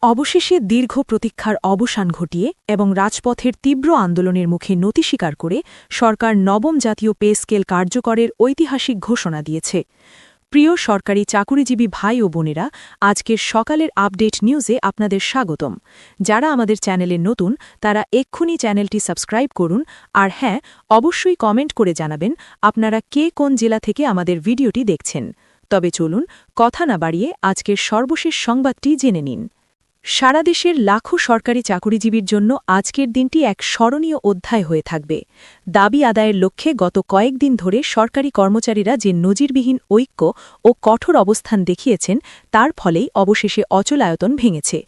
অবশেষে দীর্ঘ প্রতীক্ষার অবসান ঘটিয়ে এবং রাজপথের তীব্র আন্দোলনের মুখে নতি স্বীকার করে সরকার নবম জাতীয় পে স্কেল কার্যকরের ঐতিহাসিক ঘোষণা দিয়েছে। প্রিয় সরকারি চাকুরিজীবী ভাই ও বোনেরা, আজকের সকালের আপডেট নিউজে আপনাদের স্বাগতম। যারা আমাদের চ্যানেলে নতুন তারা এক্ষুনি চ্যানেলটি সাবস্ক্রাইব করুন, আর হ্যাঁ, অবশ্যই কমেন্ট করে জানাবেন আপনারা কে কোন জেলা থেকে আমাদের ভিডিওটি দেখছেন। তবে চলুন কথা না বাড়িয়ে আজকের সর্বশেষ সংবাদটি জেনে নিন। সারা দেশের লাখো সরকারি চাকুরিজীবীর জন্য আজকের দিনটি এক স্মরণীয় অধ্যায় হয়ে থাকবে। দাবি আদায়ের লক্ষ্যে গত কয়েকদিন ধরে সরকারি কর্মচারীরা যে নজিরবিহীন ঐক্য ও কঠোর অবস্থান দেখিয়েছেন, তার ফলেই অবশেষে অচলায়তন ভেঙেছে।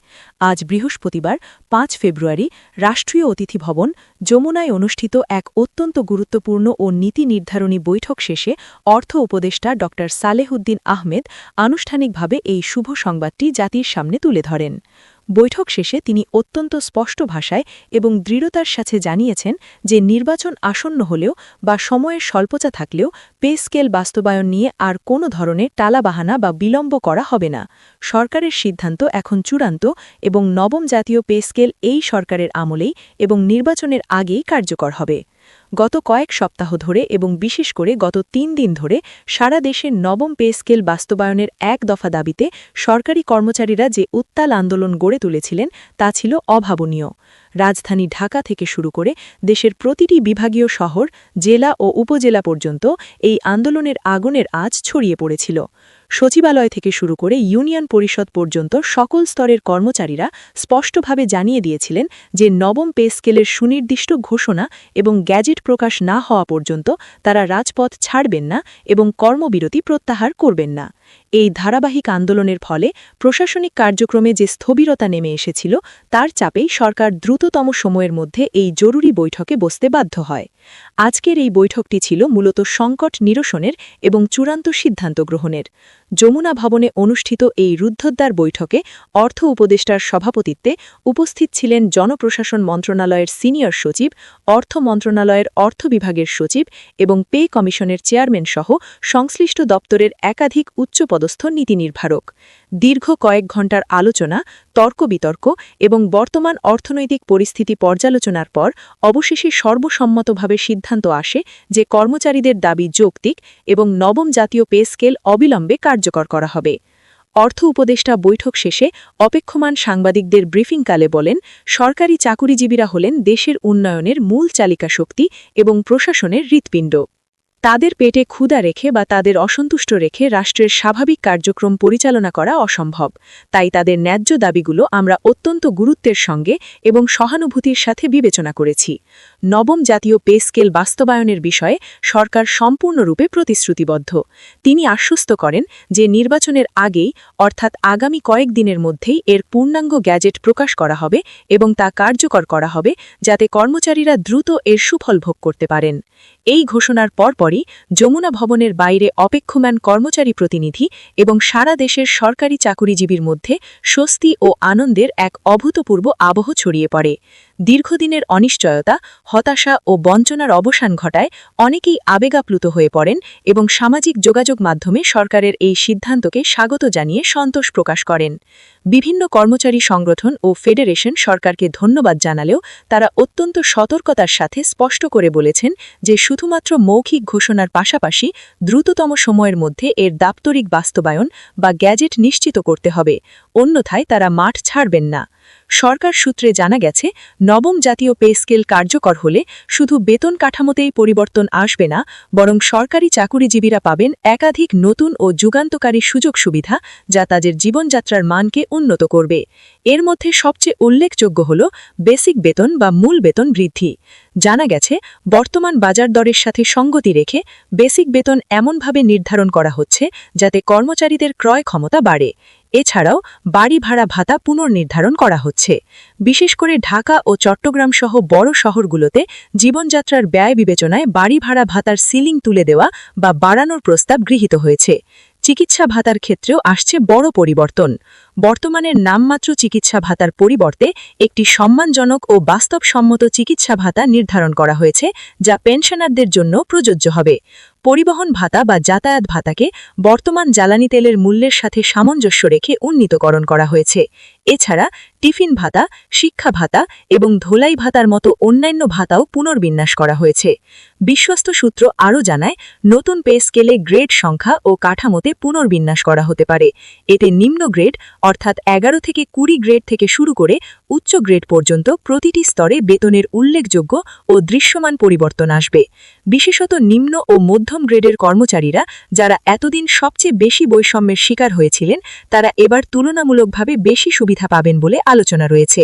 আজ বৃহস্পতিবার ৫ ফেব্রুয়ারি রাষ্ট্রীয় অতিথি ভবন, যমুনায় অনুষ্ঠিত এক অত্যন্ত গুরুত্বপূর্ণ ও নীতি নির্ধারণী বৈঠক শেষে অর্থ উপদেষ্টা ড সালেহউদ্দিন আহমেদ আনুষ্ঠানিকভাবে এই শুভ সংবাদটি জাতির সামনে তুলে ধরেন। বৈঠক শেষে তিনি অত্যন্ত স্পষ্ট ভাষায় এবং দৃঢ়তার সাথে জানিয়েছেন যে নির্বাচন আসন্ন হলেও বা সময়ের স্বল্পতা থাকলেও পে স্কেল বাস্তবায়ন নিয়ে আর কোনো ধরনের টালাবাহানা বা বিলম্ব করা হবে না। সরকারের সিদ্ধান্ত এখন চূড়ান্ত এবং নবম জাতীয় পে স্কেল এই সরকারের আমলেই এবং নির্বাচনের আগেই কার্যকর হবে। গত কয়েক সপ্তাহ ধরে এবং বিশেষ করে গত ৩ দিন ধরে সারা দেশের নবম পে স্কেল বাস্তবায়নের এক দফা দাবিতে সরকারি কর্মচারীরা যে উত্তাল আন্দোলন গড়ে তুলেছিলেন তা ছিল অভাবনীয়। রাজধানী ঢাকা থেকে শুরু করে দেশের প্রতিটি বিভাগীয় শহর, জেলা ও উপজেলা পর্যন্ত এই আন্দোলনের আগুনের আঁচ ছড়িয়ে পড়েছিল। সচিবালয় থেকে শুরু করে ইউনিয়ন পরিষদ পর্যন্ত সকল স্তরের কর্মচারীরা স্পষ্টভাবে জানিয়ে দিয়েছিলেন যে নবম পে স্কেলের সুনির্দিষ্ট ঘোষণা এবং গ্যাজেট প্রকাশ না হওয়া পর্যন্ত তারা রাজপথ ছাড়বেন না এবং কর্মবিরতি প্রত্যাহার করবেন না। এই ধারাবাহিক আন্দোলনের ফলে প্রশাসনিক কার্যক্রমে যে স্থবিরতা নেমে এসেছিল, তার চাপেই সরকার দ্রুততম সময়ের মধ্যে এই জরুরি বৈঠকে বসতে বাধ্য হয়। আজকের এই বৈঠকটি ছিল মূলত সংকট নিরসনের এবং চূড়ান্ত সিদ্ধান্ত গ্রহণের। যমুনা ভবনে অনুষ্ঠিত এই রুদ্ধদ্বার বৈঠকে অর্থ উপদেষ্টার সভাপতিত্বে উপস্থিত ছিলেন জনপ্রশাসন মন্ত্রণালয়ের সিনিয়র সচিব, অর্থ মন্ত্রণালয়ের অর্থ বিভাগের সচিব এবং পে কমিশনের চেয়ারম্যান সহ সংশ্লিষ্ট দপ্তরের একাধিক উচ্চপদস্থ নীতি নির্ধারক। দীর্ঘ কয়েক ঘণ্টার আলোচনা, তর্ক-বিতর্ক এবং বর্তমান অর্থনৈতিক পরিস্থিতি পর্যালোচনার পর অবশেষে সর্বসম্মতভাবে সিদ্ধান্ত আসে যে কর্মচারীদের দাবি যৌক্তিক এবং নবম জাতীয় পে স্কেল অবিলম্বে কার্যকর করা হবে। অর্থ উপদেষ্টা বৈঠক শেষে অপেক্ষমান সাংবাদিকদের ব্রিফিংকালে বলেন, সরকারি চাকুরিজীবীরা হলেন দেশের উন্নয়নের মূল চালিকা শক্তি এবং প্রশাসনের হৃৎপিণ্ড। তাদের পেটে ক্ষুধা রেখে বা তাদের অসন্তুষ্ট রেখে রাষ্ট্রের স্বাভাবিক কার্যক্রম পরিচালনা করা অসম্ভব। তাই তাদের ন্যায্য দাবিগুলো আমরা অত্যন্ত গুরুত্বের সঙ্গে এবং সহানুভূতির সাথে বিবেচনা করেছি। নবম জাতীয় পে স্কেল বাস্তবায়নের বিষয়ে সরকার সম্পূর্ণরূপে প্রতিশ্রুতিবদ্ধ। তিনি আশ্বস্ত করেন যে নির্বাচনের আগেই, অর্থাৎ আগামী কয়েকদিনের মধ্যেই এর পূর্ণাঙ্গ গ্যাজেট প্রকাশ করা হবে এবং তা কার্যকর করা হবে যাতে কর্মচারীরা দ্রুত এর সুফল ভোগ করতে পারেন। এই ঘোষণার পরপরই যমুনা ভবনের বাইরে অপেক্ষমান কর্মচারী প্রতিনিধি এবং সারা দেশের সরকারি চাকুরিজীবীর মধ্যে স্বস্তি ও আনন্দের এক অভূতপূর্ব আবহ ছড়িয়ে পড়ে। দীর্ঘদিনের অনিশ্চয়তা, হতাশা ও বঞ্চনার অবসান ঘটায় অনেকেই আবেগাপ্লুত হয়ে পড়েন এবং সামাজিক যোগাযোগ মাধ্যমে সরকারের এই সিদ্ধান্তকে স্বাগত জানিয়ে সন্তোষ প্রকাশ করেন। বিভিন্ন কর্মচারী সংগঠন ও ফেডারেশন সরকারকে ধন্যবাদ জানালেও তারা অত্যন্ত সতর্কতার সাথে স্পষ্ট করে বলেছেন যে শুধুমাত্র মৌখিক ঘোষণার পাশাপাশি দ্রুততম সময়ের মধ্যে এর দাপ্তরিক বাস্তবায়ন বা গ্যাজেট নিশ্চিত করতে হবে, অন্যথায় তারা মাঠ ছাড়বেন না। সরকার সূত্রে জানা গেছে, নবম জাতীয় পে স্কেল কার্যকর হলে শুধু বেতন কাঠামোতেই পরিবর্তন আসবে না, বরং সরকারি চাকুরিজীবীরা পাবেন একাধিক নতুন ও যুগান্তকারী সুযোগ সুবিধা যা তাদের জীবনযাত্রার মানকে উন্নত করবে। এর মধ্যে সবচেয়ে উল্লেখযোগ্য হল বেসিক বেতন বা মূল বেতন বৃদ্ধি। জানা গেছে, বর্তমান বাজার দরের সাথে সঙ্গতি রেখে বেসিক বেতন এমনভাবে নির্ধারণ করা হচ্ছে যাতে কর্মচারীদের ক্রয় ক্ষমতা বাড়ে। এছাড়াও বাড়ি ভাড়া ভাতা পুনর্নির্ধারণ করা হচ্ছে। বিশেষ করে ঢাকা ও চট্টগ্রাম সহ বড় শহরগুলোতে জীবনযাত্রার ব্যয় বিবেচনায় বাড়ি ভাড়া ভাতার সিলিং তুলে দেওয়া বা বাড়ানোর প্রস্তাব গৃহীত হয়েছে। চিকিৎসা ভাতার ক্ষেত্রেও আসছে বড় পরিবর্তন। বর্তমানের নামমাত্র চিকিৎসা ভাতার পরিবর্তে একটি সম্মানজনক ও বাস্তবসম্মত চিকিৎসা ভাতা নির্ধারণ করা হয়েছে, যা পেনশনারদের জন্য প্রযোজ্য হবে। পরিবহন ভাতা বা যাতায়াত ভাতাকে বর্তমান জ্বালানি তেলের মূল্যের সাথে সামঞ্জস্য রেখে উন্নীতকরণ করা হয়েছে। এছাড়া টিফিন ভাতা, শিক্ষা ভাতা এবং ধোলাই ভাতার মতো অন্যান্য ভাতাও পুনর্বিন্যাস করা হয়েছে। বিশ্বস্ত সূত্র আরও জানায়, নতুন পে স্কেলে গ্রেড সংখ্যা ও কাঠামোতে পুনর্বিন্যাস করা হতে পারে। এতে নিম্ন গ্রেড অর্থাৎ 11 থেকে 20 গ্রেড থেকে শুরু করে উচ্চ গ্রেড পর্যন্ত প্রতিটি স্তরে বেতনের উল্লেখযোগ্য ও দৃশ্যমান পরিবর্তন আসবে। বিশেষত নিম্ন ও মধ্যম গ্রেডের কর্মচারীরা, যারা এতদিন সবচেয়ে বেশি বৈষম্যের শিকার হয়েছিলেন, তারা এবার তুলনামূলকভাবে বেশি সুবিধা পাবেন বলে আলোচনা রয়েছে।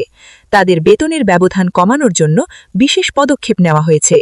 তাদের বেতনের ব্যবধান কমানোর জন্য বিশেষ পদক্ষেপ নেওয়া হয়েছে।